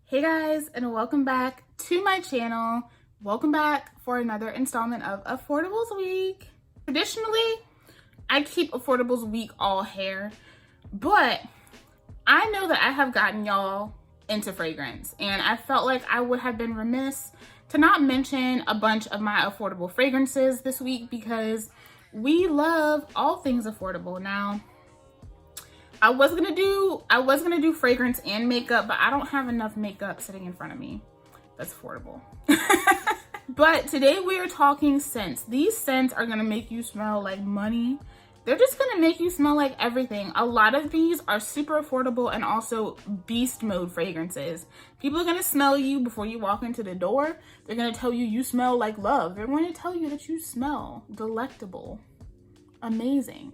Hey guys, and welcome back to my channel. Welcome back for another installment of Affordables Week. Traditionally, I keep Affordables Week all hair, but I know that I have gotten y'all into fragrance, and I felt like I would have been remiss to not mention a bunch of my affordable fragrances this week because we love all things affordable. Now, I was gonna do fragrance and makeup, but I don't have enough makeup sitting in front of me that's affordable. But today we are talking scents. These scents are gonna make you smell like money. They're just gonna make you smell like everything. A lot of these are super affordable and also beast mode fragrances. People are gonna smell you before you walk into the door. They're gonna tell you you smell like love. They're going to tell you that you smell delectable. Amazing.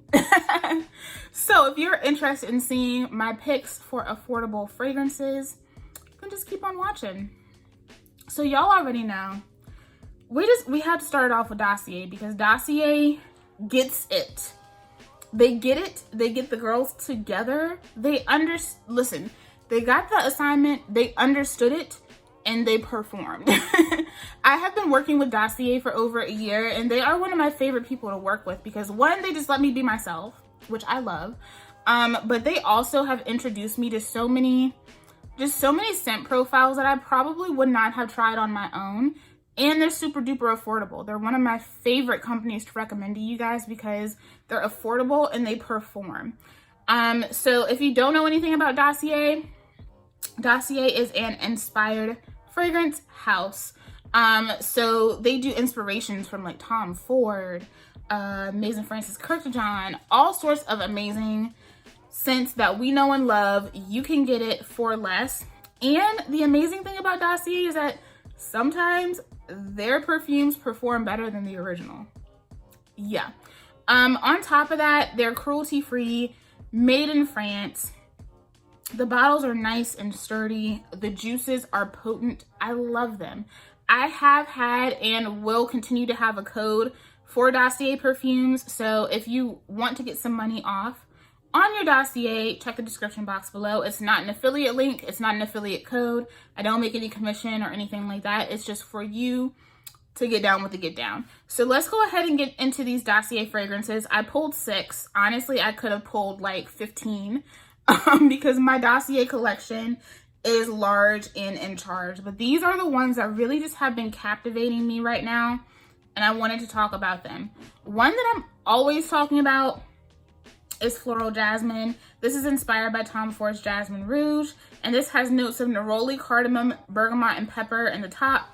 So if you're interested in seeing my picks for affordable fragrances, you can just keep on watching. So y'all already know, we had to start off with Dossier because Dossier gets it. They get it. They get the girls together. Listen, they got the assignment, they understood it, and they performed. I have been working with Dossier for over a year, and they are one of my favorite people to work with because one, they just let me be myself, which I love. But they also have introduced me to so many scent profiles that I probably would not have tried on my own. And they're super duper affordable. They're one of my favorite companies to recommend to you guys because they're affordable and they perform. So if you don't know anything about Dossier, Dossier is an inspired fragrance house. So they do inspirations from like Tom Ford, Maison Francis Kurkdjian, all sorts of amazing scents that we know and love. You can get it for less. And the amazing thing about Dossier is that sometimes their perfumes perform better than the original. Yeah. On top of that, they're cruelty-free, made in France. The bottles are nice and sturdy. The juices are potent. I love them. I have had and will continue to have a code for Dossier perfumes. So if you want to get some money off on your Dossier, check the description box below. It's not an affiliate link. It's not an affiliate code. I don't make any commission or anything like that. It's just for you to get down with the get down. So let's go ahead and get into these Dossier fragrances. I pulled 6. Honestly, I could have pulled like 15 because my Dossier collection is large and in charge. But these are the ones that really just have been captivating me right now, and I wanted to talk about them. One that I'm always talking about is Floral Jasmine. This is inspired by Tom Ford's Jasmine Rouge, and this has notes of neroli, cardamom, bergamot, and pepper in the top,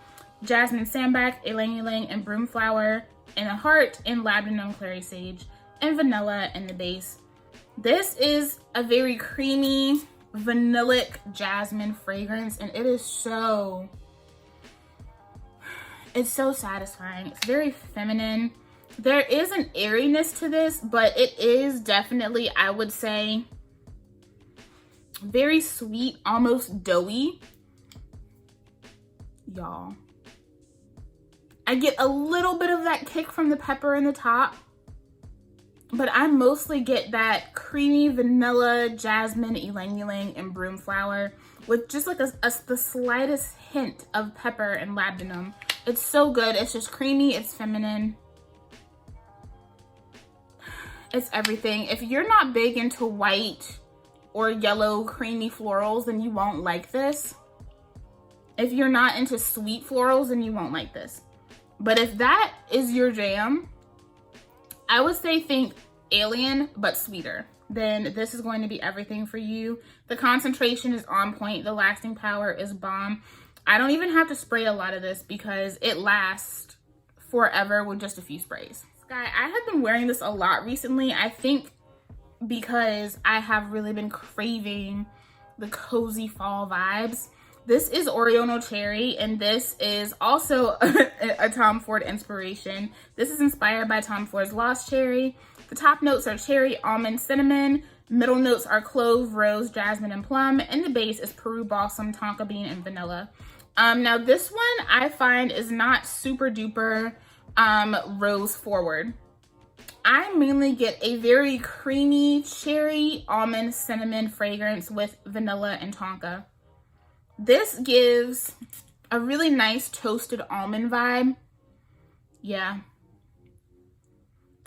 jasmine sambac, ylang ylang, and broom flower in the heart, and labdanum, clary sage, and vanilla in the base. This is a very creamy, vanillic jasmine fragrance, and it's so satisfying. It's very feminine. There is an airiness to this, but it is definitely, I would say, very sweet, almost doughy. Y'all, I get a little bit of that kick from the pepper in the top, but I mostly get that creamy vanilla, jasmine, ylang ylang, and broom flower with just like the slightest hint of pepper and labdanum. It's so good. It's just creamy. It's feminine. It's everything. If you're not big into white or yellow creamy florals, then you won't like this. If you're not into sweet florals, then you won't like this. But if that is your jam, I would say think Alien, but sweeter. Then this is going to be everything for you. The concentration is on point. The lasting power is bomb. I don't even have to spray a lot of this because it lasts forever with just a few sprays. Guy, I have been wearing this a lot recently. I think because I have really been craving the cozy fall vibes. This is Oriental Cherry, and this is also a Tom Ford inspiration. This is inspired by Tom Ford's Lost Cherry. The top notes are cherry, almond, cinnamon. Middle notes are clove, rose, jasmine, and plum. And the base is Peru balsam, tonka bean, and vanilla. Now this one I find is not super duper rose forward. I mainly get a very creamy cherry, almond, cinnamon fragrance with vanilla and tonka. This gives a really nice toasted almond vibe. Yeah.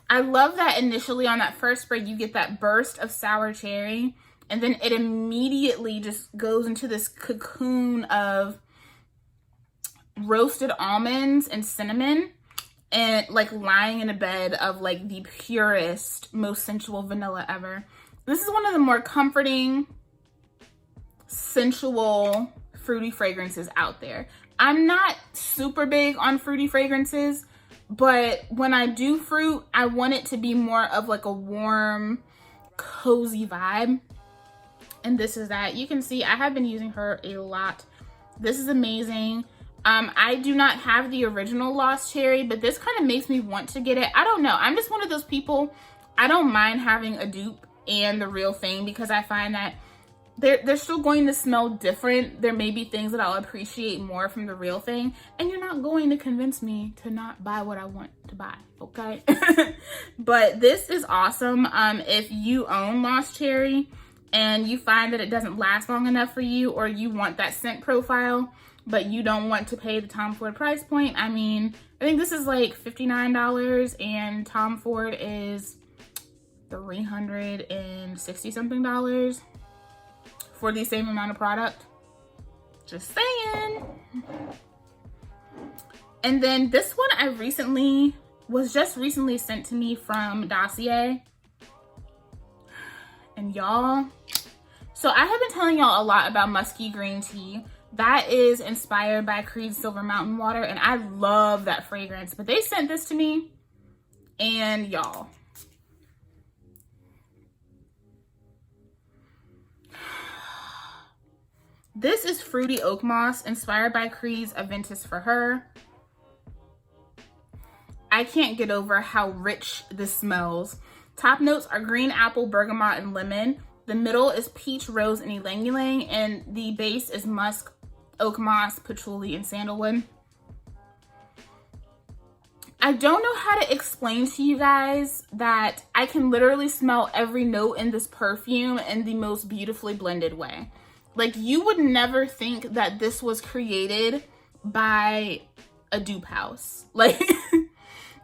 I love that initially on that first spray, you get that burst of sour cherry, and then it immediately just goes into this cocoon of roasted almonds and cinnamon, and like lying in a bed of like the purest, most sensual vanilla ever. This is one of the more comforting, sensual, fruity fragrances out there. I'm not super big on fruity fragrances, but when I do fruit, I want it to be more of like a warm, cozy vibe. And this is that. You can see I have been using her a lot. This is amazing. I do not have the original Lost Cherry, but this kind of makes me want to get it. I don't know. I'm just one of those people, I don't mind having a dupe and the real thing, because I find that they're still going to smell different. There may be things that I'll appreciate more from the real thing, and you're not going to convince me to not buy what I want to buy, okay? But this is awesome. If you own Lost Cherry and you find that it doesn't last long enough for you, or you want that scent profile, but you don't want to pay the Tom Ford price point, I mean, I think this is like $59 and Tom Ford is $360 something for the same amount of product. Just saying. And then this one was just recently sent to me from Dossier. And y'all, so I have been telling y'all a lot about musky green tea. That is inspired by Creed's Silver Mountain Water, and I love that fragrance. But they sent this to me, and y'all, this is Fruity Oakmoss, inspired by Creed's Aventus for Her. I can't get over how rich this smells. Top notes are green apple, bergamot, and lemon. The middle is peach, rose, and ylang ylang, and the base is musk, oakmoss, patchouli, and sandalwood. I don't know how to explain to you guys that I can literally smell every note in this perfume in the most beautifully blended way. Like, you would never think that this was created by a dupe house. Like,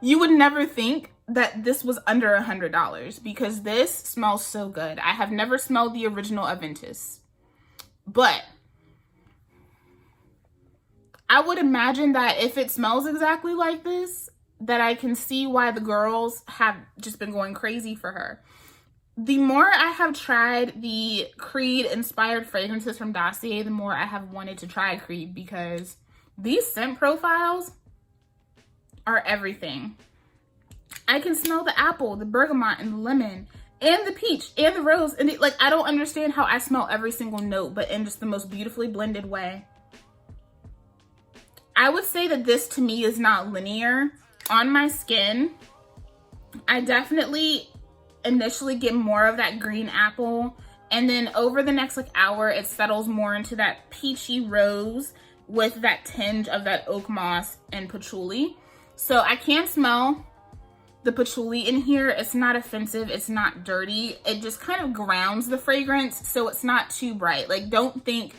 you would never think that this was under $100, because this smells so good. I have never smelled the original Aventus, but I would imagine that if it smells exactly like this, that I can see why the girls have just been going crazy for her. The more I have tried the Creed inspired fragrances from Dossier, the more I have wanted to try Creed, because these scent profiles are everything. I can smell the apple, the bergamot, and the lemon, and the peach, and the rose. And like, I don't understand how I smell every single note, but in just the most beautifully blended way. I would say that this to me is not linear. On my skin, I definitely initially get more of that green apple, and then over the next like hour, it settles more into that peachy rose with that tinge of that oak moss and patchouli. So I can smell the patchouli in here. It's not offensive, it's not dirty, it just kind of grounds the fragrance, so it's not too bright. Like, don't think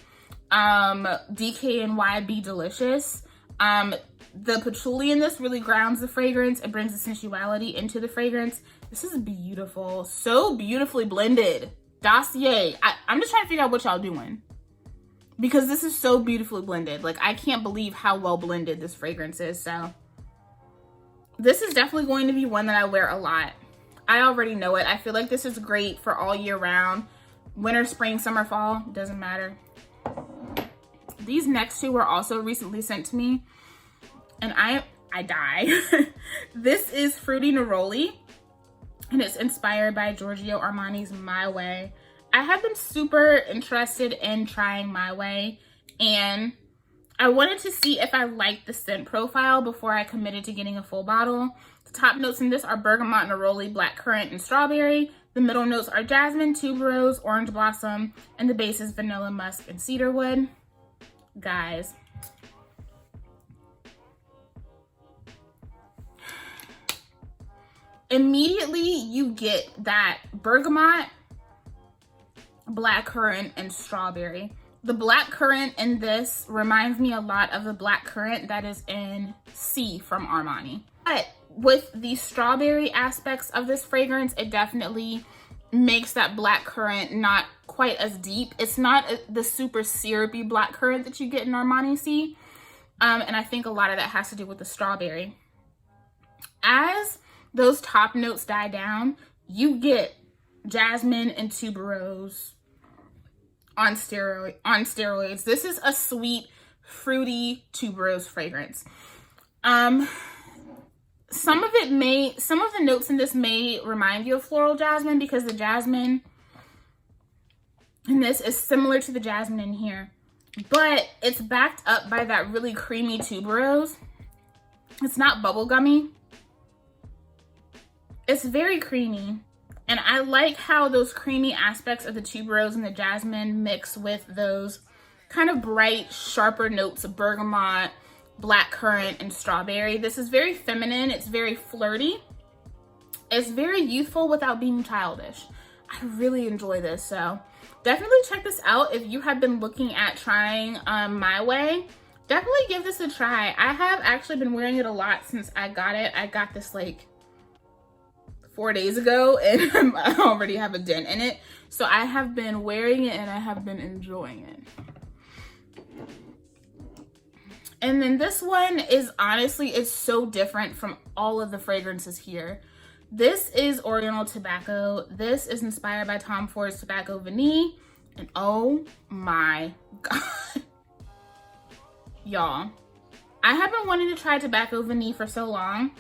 DKNY Be Delicious. The patchouli in this really grounds the fragrance. It brings the sensuality into the fragrance. This is beautiful, so beautifully blended. Dossier, I'm just trying to figure out what y'all doing, because this is so beautifully blended. Like, I can't believe how well blended this fragrance is. So this is definitely going to be one that I wear a lot. I already know it. I feel like this is great for all year round. Winter, spring, summer, fall, doesn't matter. These next two were also recently sent to me, and I die. This is Fruity Neroli, and it's inspired by Giorgio Armani's My Way. I have been super interested in trying My Way, and I wanted to see if I liked the scent profile before I committed to getting a full bottle. The top notes in this are bergamot, neroli, blackcurrant, and strawberry. The middle notes are jasmine, tuberose, orange blossom, and the base is vanilla, musk, and cedarwood. Guys, immediately you get that bergamot, blackcurrant, and strawberry. The black currant in this reminds me a lot of the black currant that is in C from Armani. But with the strawberry aspects of this fragrance, it definitely makes that black currant not quite as deep. It's not the super syrupy black currant that you get in Armani C. And I think a lot of that has to do with the strawberry. As those top notes die down, you get jasmine and tuberose on steroids. This is a sweet, fruity tuberose fragrance. Some of the notes in this may remind you of floral jasmine because the jasmine in this is similar to the jasmine in here, but it's backed up by that really creamy tuberose. It's not bubblegummy. It's very creamy. And I like how those creamy aspects of the tuberose and the jasmine mix with those kind of bright, sharper notes of bergamot, black currant, and strawberry. This is very feminine. It's very flirty. It's very youthful without being childish. I really enjoy this, so definitely check this out if you have been looking at trying My Way. Definitely give this a try. I have actually been wearing it a lot since I got it. I got this like 4 days ago and I already have a dent in it. So I have been wearing it and I have been enjoying it. And then this one is honestly, it's so different from all of the fragrances here. This is Oriental Tobacco. This is inspired by Tom Ford's Tobacco Vanille. And oh my God. Y'all, I have been wanting to try Tobacco Vanille for so long,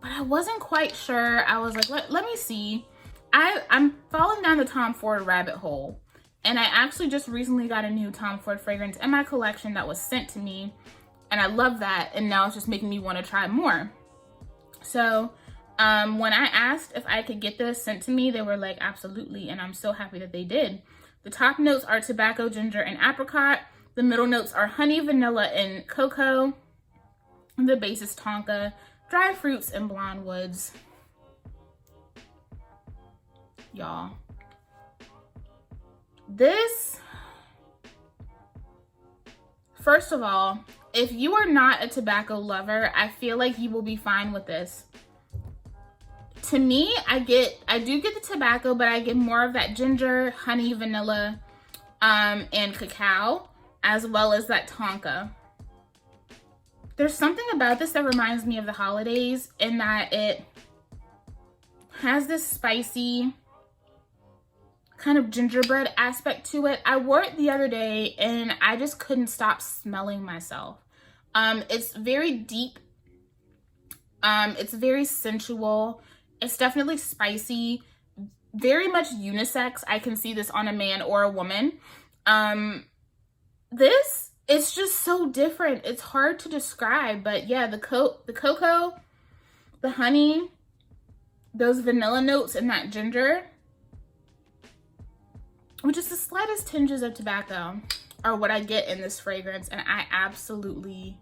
but I wasn't quite sure. I was like, let me see. I'm falling down the Tom Ford rabbit hole. And I actually just recently got a new Tom Ford fragrance in my collection that was sent to me. And I love that. And now it's just making me want to try more. So when I asked if I could get this sent to me, they were like, absolutely. And I'm so happy that they did. The top notes are tobacco, ginger, and apricot. The middle notes are honey, vanilla, and cocoa. The base is tonka, dried fruits, and blonde woods. Y'all, this, first of all, if you are not a tobacco lover, I feel like you will be fine with this. To me, I do get the tobacco, but I get more of that ginger, honey, vanilla, and cacao, as well as that tonka. There's something about this that reminds me of the holidays in that it has this spicy kind of gingerbread aspect to it. I wore it the other day and I just couldn't stop smelling myself. It's very deep. It's very sensual. It's definitely spicy, very much unisex. I can see this on a man or a woman. It's just so different. It's hard to describe, but yeah, the cocoa, the honey, those vanilla notes, and that ginger, which is the slightest tinges of tobacco, are what I get in this fragrance, and I absolutely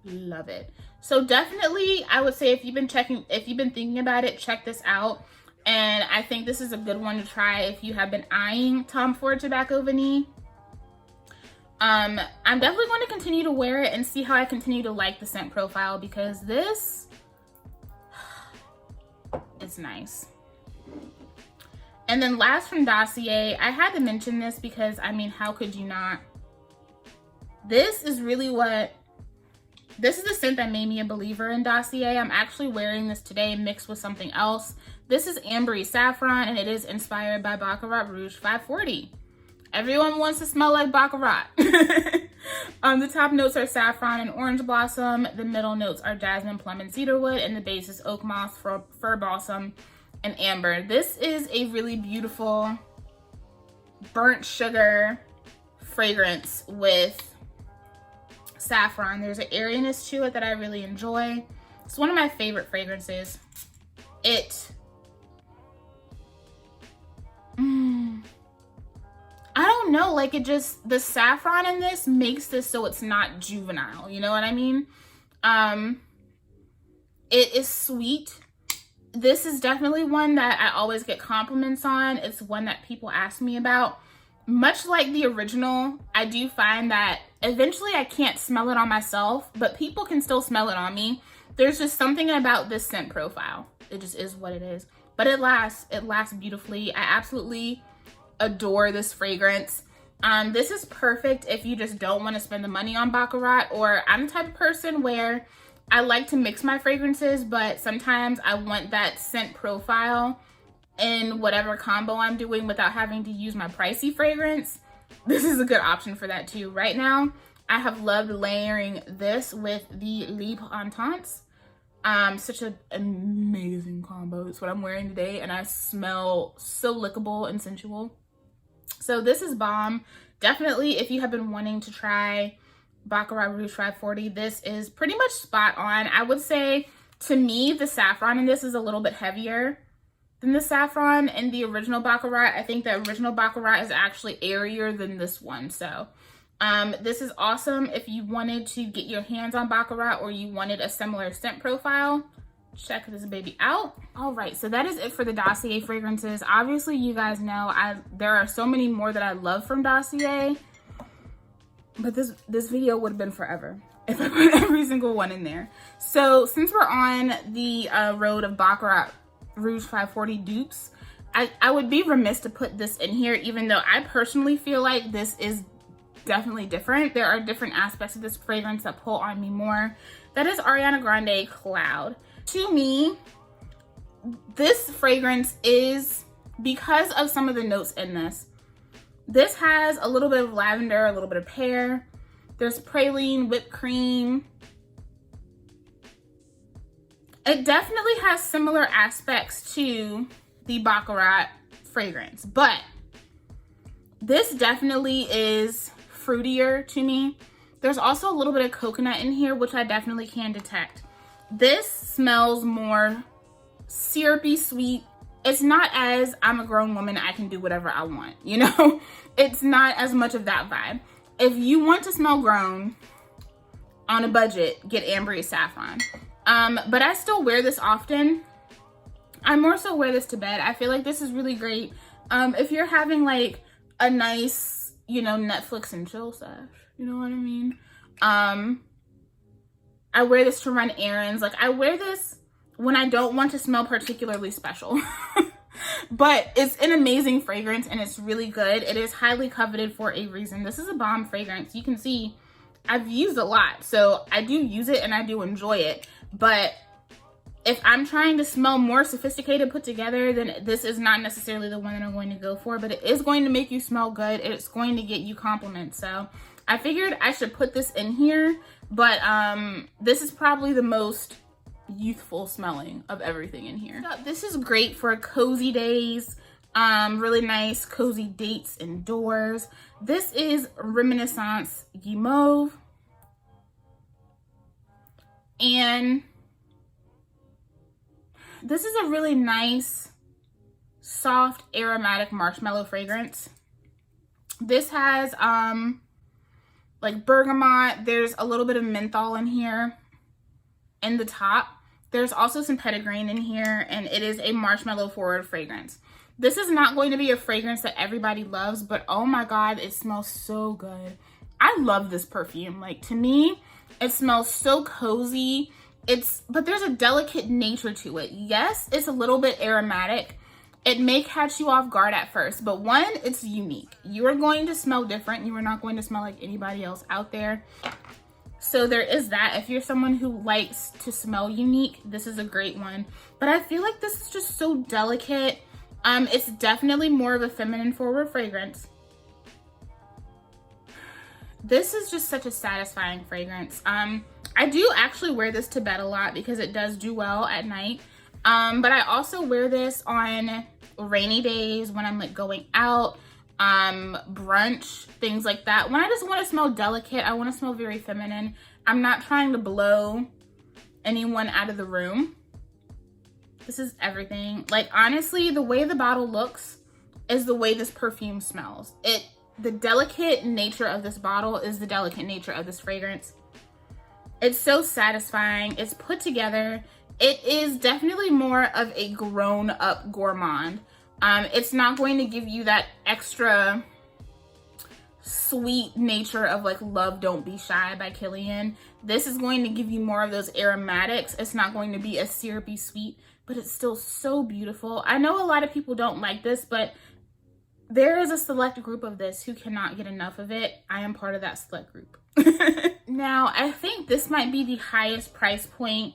love it. So definitely, I would say if you've been thinking about it, check this out. And I think this is a good one to try if you have been eyeing Tom Ford Tobacco Vanille. I'm definitely going to continue to wear it and see how I continue to like the scent profile, because this is nice. And then last from Dossier, I had to mention this because, I mean, how could you not? This is the scent that made me a believer in Dossier. I'm actually wearing this today mixed with something else. This is Ambery Saffron, and it is inspired by Baccarat Rouge 540. Everyone wants to smell like Baccarat. The top notes are saffron and orange blossom. The middle notes are jasmine, plum, and cedarwood. And the base is Oakmoss, fir balsam, and amber. This is a really beautiful burnt sugar fragrance with saffron. There's an airiness to it that I really enjoy. It's one of my favorite fragrances. I don't know, like the saffron in this makes this so it's not juvenile, you know what I mean? It is sweet. This is definitely one that I always get compliments on. It's one that people ask me about. much like the original, I do find that eventually I can't smell it on myself, but people can still smell it on me. There's just something about this scent profile. It just is what it is. But it lasts beautifully. I absolutely adore this fragrance. This is perfect if you just don't want to spend the money on Baccarat, or I'm the type of person where I like to mix my fragrances, but sometimes I want that scent profile in whatever combo I'm doing without having to use my pricey fragrance. This is a good option for that too. Right now, I have loved layering this with the Libre Entente. Such an amazing combo. It's what I'm wearing today, and I smell so lickable and sensual. So this is bomb. Definitely, if you have been wanting to try Baccarat Rouge 540, this is pretty much spot on. I would say, to me, the saffron in this is a little bit heavier than the saffron in the original Baccarat. I think the original Baccarat is actually airier than this one. So this is awesome if you wanted to get your hands on Baccarat, or you wanted a similar scent profile. Check this baby out. All right, so that is it for the Dossier fragrances. Obviously, you guys know there are so many more that I love from Dossier, but this video would have been forever if I put every single one in there. So since we're on the road of Baccarat Rouge 540 dupes, I would be remiss to put this in here, even though I personally feel like this is definitely different. There are different aspects of this fragrance that pull on me more. That is Ariana Grande Cloud. To me, this fragrance is, because of some of the notes in this has a little bit of lavender, a little bit of pear. There's praline, whipped cream. It definitely has similar aspects to the Baccarat fragrance, but this definitely is fruitier to me. There's also a little bit of coconut in here, which I definitely can detect. This smells more syrupy sweet. It's not as I'm a grown woman, I can do whatever I want, you know? It's not as much of that vibe. If you want to smell grown on a budget, get Ambery Saffron. But I still wear this often. I more so wear this to bed. I feel like this is really great if you're having like a nice, you know, Netflix and chill sesh, you know what I mean? I wear this to run errands. Like, I wear this when I don't want to smell particularly special. But it's an amazing fragrance, and it's really good. It is highly coveted for a reason. This is a bomb fragrance. You can see I've used a lot, so I do use it and I do enjoy it. But if I'm trying to smell more sophisticated, put together, then this is not necessarily the one that I'm going to go for. But it is going to make you smell good. It's going to get you compliments. So I figured I should put this in here. But this is probably the most youthful smelling of everything in here. So this is great for cozy days, really nice cozy dates indoors. This is Reminiscence Guimauve, and this is a really nice soft aromatic marshmallow fragrance. This has like bergamot. There's a little bit of menthol in here in the top. There's also some petitgrain in here, and it is a marshmallow forward fragrance. This is not going to be a fragrance that everybody loves, but oh my god, it smells so good. I love this perfume. Like, to me, it smells so cozy. But there's a delicate nature to it. Yes, it's a little bit aromatic. It may catch you off guard at first, but one, it's unique. You are going to smell different. You are not going to smell like anybody else out there. So there is that. If you're someone who likes to smell unique, this is a great one. But I feel like this is just so delicate. It's definitely more of a feminine forward fragrance. This is just such a satisfying fragrance. I do actually wear this to bed a lot because it does do well at night. But I also wear this on rainy days when I'm like going out, brunch, things like that. When I just want to smell delicate, I want to smell very feminine. I'm not trying to blow anyone out of the room. This is everything. Like, honestly, the way the bottle looks is the way this perfume smells. The delicate nature of this bottle is the delicate nature of this fragrance. It's so satisfying. It's put together. It is definitely more of a grown-up gourmand. It's not going to give you that extra sweet nature of like Love Don't Be Shy by Kilian. This is going to give you more of those aromatics. It's not going to be a syrupy sweet, but it's still so beautiful. I know a lot of people don't like this, but there is a select group of this who cannot get enough of it. I am part of that select group. Now, I think this might be the highest price point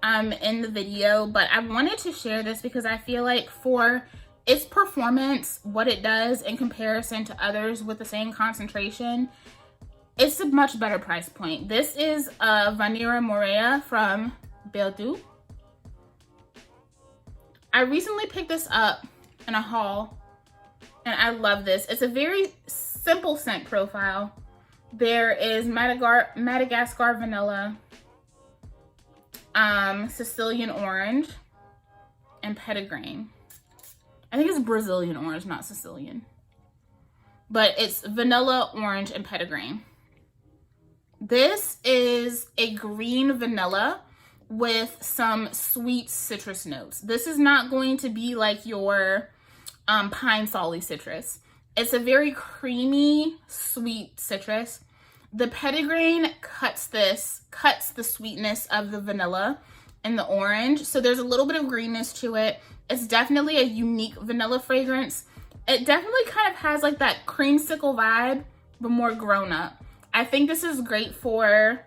in the video, but I wanted to share this because I feel like for its performance, what it does in comparison to others with the same concentration, it's a much better price point. This is Vanira Moorea from Berdoues. I recently picked this up in a haul, and I love this. It's a very simple scent profile. There is Madagascar vanilla, Sicilian orange, and petitgrain. I think it's Brazilian orange, not Sicilian. But it's vanilla, orange, and petitgrain. This is a green vanilla with some sweet citrus notes. This is not going to be like your pine solly citrus. It's a very creamy, sweet citrus. The petitgrain cuts the sweetness of the vanilla and the orange. So there's a little bit of greenness to it. It's definitely a unique vanilla fragrance. It definitely kind of has like that creamsicle vibe, but more grown up. I think this is great for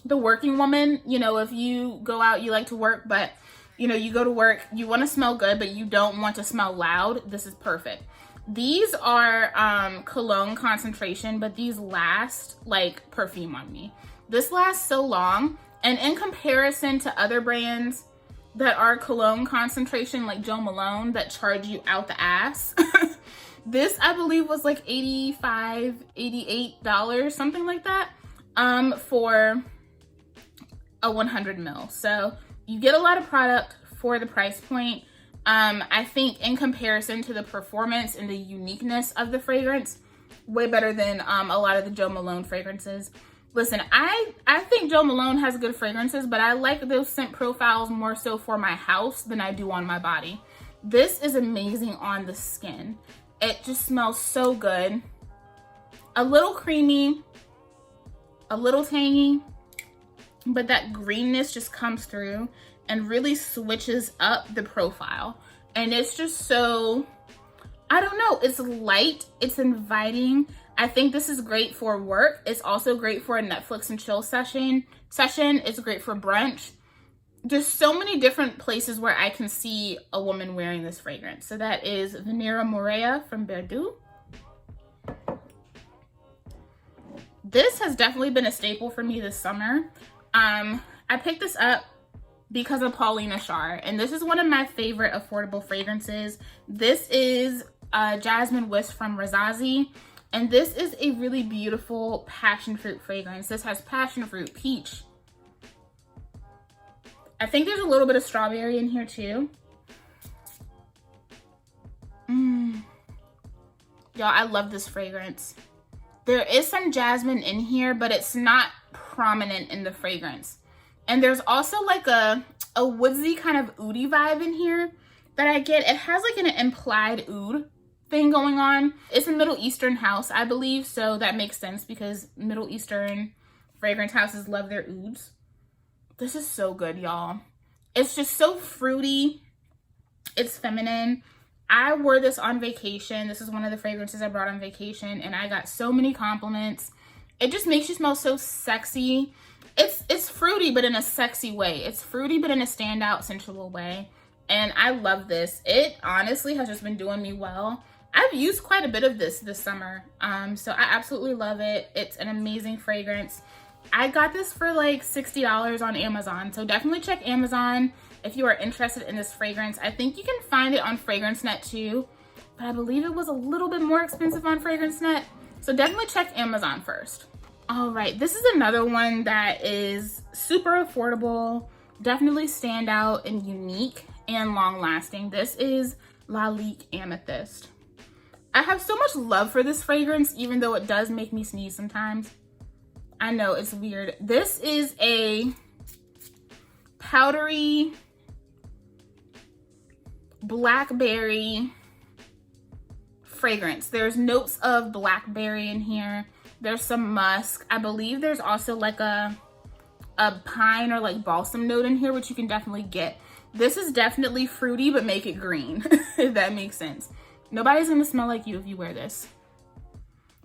the working woman. You know, if you go out, you like to work, but you know, you go to work, you want to smell good, but you don't want to smell loud. This is perfect. These are cologne concentration, but these last like perfume on me. This lasts so long, and in comparison to other brands that are cologne concentration like Jo Malone that charge you out the ass, this I believe was like $85, $88, something like that, for a 100 ml. So you get a lot of product for the price point. I think in comparison to the performance and the uniqueness of the fragrance, way better than a lot of the Jo Malone fragrances. Listen, I think Jo Malone has good fragrances, but I like those scent profiles more so for my house than I do on my body. This is amazing on the skin. It just smells so good. A little creamy, a little tangy, but that greenness just comes through and really switches up the profile. And it's just so, I don't know, it's light, it's inviting. I think this is great for work. It's also great for a Netflix and chill session. It's great for brunch. Just so many different places where I can see a woman wearing this fragrance. So that is Vanira Moorea from Berdoues. This has definitely been a staple for me this summer. I picked this up because of Paulina Char, and this is one of my favorite affordable fragrances. This is Jasmine Wisp from Rasasi, and this is a really beautiful passion fruit fragrance. This has passion fruit, peach. I think there's a little bit of strawberry in here too. Y'all, I love this fragrance. There is some jasmine in here, but it's not prominent in the fragrance. And there's also like a woodsy kind of oody vibe in here that I get. It has like an implied oud thing going on. It's a Middle Eastern house, I believe, so that makes sense because Middle Eastern fragrance houses love their ouds. This is so good, y'all. It's just so fruity. It's feminine. I wore this on vacation. This is one of the fragrances I brought on vacation, and I got so many compliments. It just makes you smell so sexy. It's fruity, but in a sexy way. It's fruity, but in a standout, sensual way. And I love this. It honestly has just been doing me well. I've used quite a bit of this summer. So I absolutely love it. It's an amazing fragrance. I got this for like $60 on Amazon. So definitely check Amazon if you are interested in this fragrance. I think you can find it on FragranceNet too, but I believe it was a little bit more expensive on FragranceNet. So definitely check Amazon first. All right, this is another one that is super affordable, definitely stand out and unique and long lasting. This is Lalique Amethyst. I have so much love for this fragrance, even though it does make me sneeze sometimes. I know, it's weird. This is a powdery blackberry fragrance. There's notes of blackberry in here. There's some musk. I believe there's also like a pine or like balsam note in here, which you can definitely get. This is definitely fruity, but make it green, if that makes sense. Nobody's gonna smell like you if you wear this.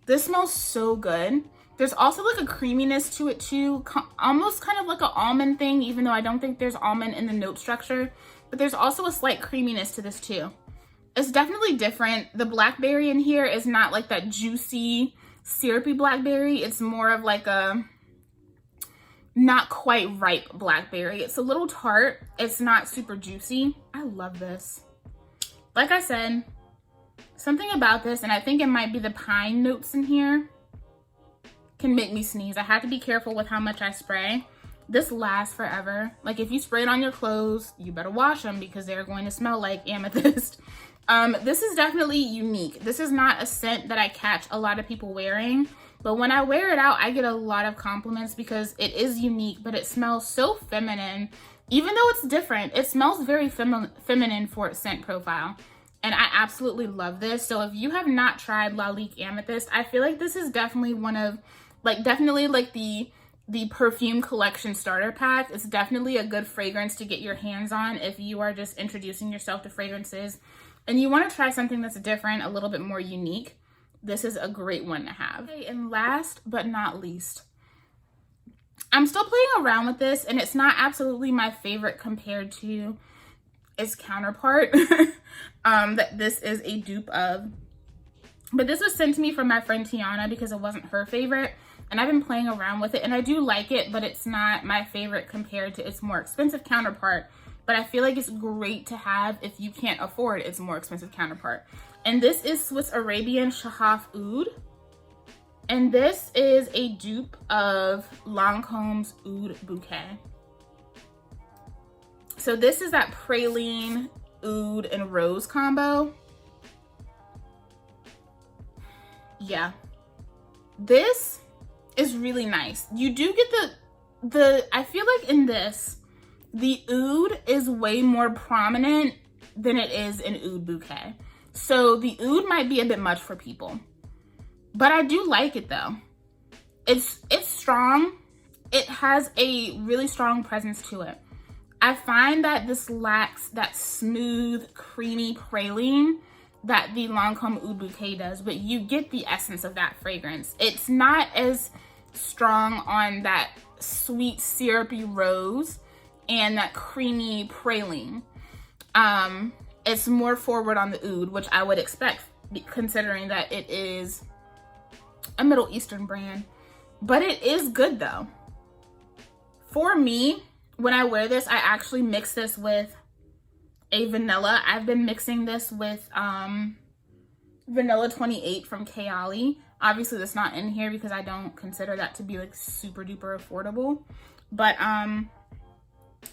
This smells so good. There's also like a creaminess to it too, almost kind of like an almond thing, even though I don't think there's almond in the note structure, but there's also a slight creaminess to this too. It's definitely different. The blackberry in here is not like that juicy, syrupy blackberry. It's more of like a not quite ripe blackberry. It's a little tart. It's not super juicy. I love this. Like I said, something about this, and I think it might be the pine notes in here, can make me sneeze. I have to be careful with how much I spray. This lasts forever. Like if you spray it on your clothes, you better wash them because they're going to smell like amethyst. This is definitely unique. This is not a scent that I catch a lot of people wearing, but when I wear it out, I get a lot of compliments because it is unique, but it smells so feminine. Even though it's different, it smells very feminine for its scent profile. And I absolutely love this. So if you have not tried Lalique Amethyst, I feel like this is definitely one of, definitely like the perfume collection starter pack. It's definitely a good fragrance to get your hands on if you are just introducing yourself to fragrances and you want to try something that's different, a little bit more unique. This is a great one to have. Okay, and last but not least, I'm still playing around with this, and it's not absolutely my favorite compared to its counterpart that this is a dupe of. But this was sent to me from my friend Tiana because it wasn't her favorite, and I've been playing around with it, and I do like it, but it's not my favorite compared to its more expensive counterpart. But I feel like it's great to have if you can't afford its more expensive counterpart. And this is Swiss Arabian Shaghaf Oud. And this is a dupe of Lancome's Oud Bouquet. So this is that praline, oud, and rose combo. Yeah. This is really nice. You do get I feel like in this, the oud is way more prominent than it is in Oud Bouquet. So the oud might be a bit much for people. But I do like it though. It's strong. It has a really strong presence to it. I find that this lacks that smooth, creamy praline that the Lancome Oud Bouquet does, but you get the essence of that fragrance. It's not as strong on that sweet, syrupy rose and that creamy praline. It's more forward on the oud, which I would expect considering that it is a Middle Eastern brand. But it is good though. For me, when I wear this, I actually mix this with a vanilla. I've been mixing this with Vanilla 28 from Kayali. Obviously that's not in here because I don't consider that to be like super duper affordable. But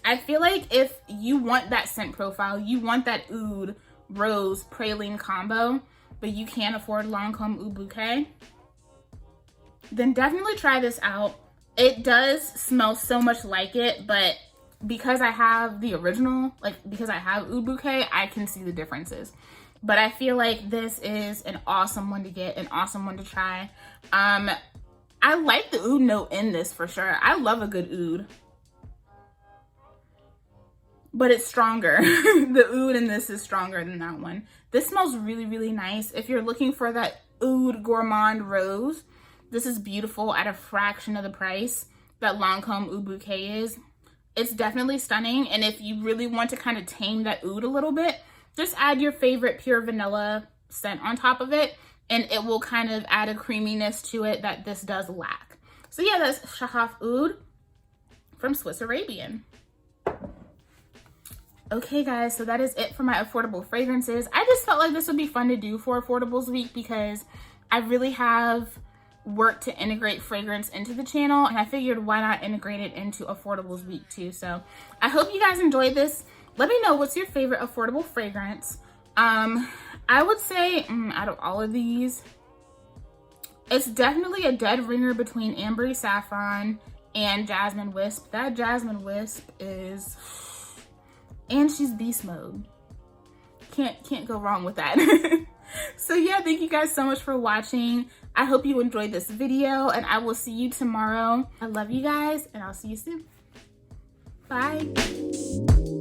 I feel like if you want that scent profile, you want that oud, rose, praline combo, but you can't afford Lancome Oud Bouquet, then definitely try this out. It does smell so much like it, but because I have the original, because I have Oud Bouquet, I can see the differences. But I feel like this is an awesome one to get, an awesome one to try. I like the oud note in this for sure. I love a good oud. But it's stronger. The oud in this is stronger than that one. This smells really, really nice. If you're looking for that oud gourmand rose, this is beautiful at a fraction of the price that Lancome Oud Bouquet is. It's definitely stunning. And if you really want to kind of tame that oud a little bit, just add your favorite pure vanilla scent on top of it, and it will kind of add a creaminess to it that this does lack. So yeah, that's Shaghaf Oud from Swiss Arabian. Okay guys, so that is it for my affordable fragrances. I just felt like this would be fun to do for Affordables Week because I really have worked to integrate fragrance into the channel, and I figured why not integrate it into Affordables Week too. So I hope you guys enjoyed this. Let me know what's your favorite affordable fragrance. I would say out of all of these, it's definitely a dead ringer between Ambery Saffron and Jasmine Wisp. That Jasmine Wisp is, and she's beast mode. Can't go wrong with that. So yeah, thank you guys so much for watching. I hope you enjoyed this video, and I will see you tomorrow. I love you guys, and I'll see you soon. Bye.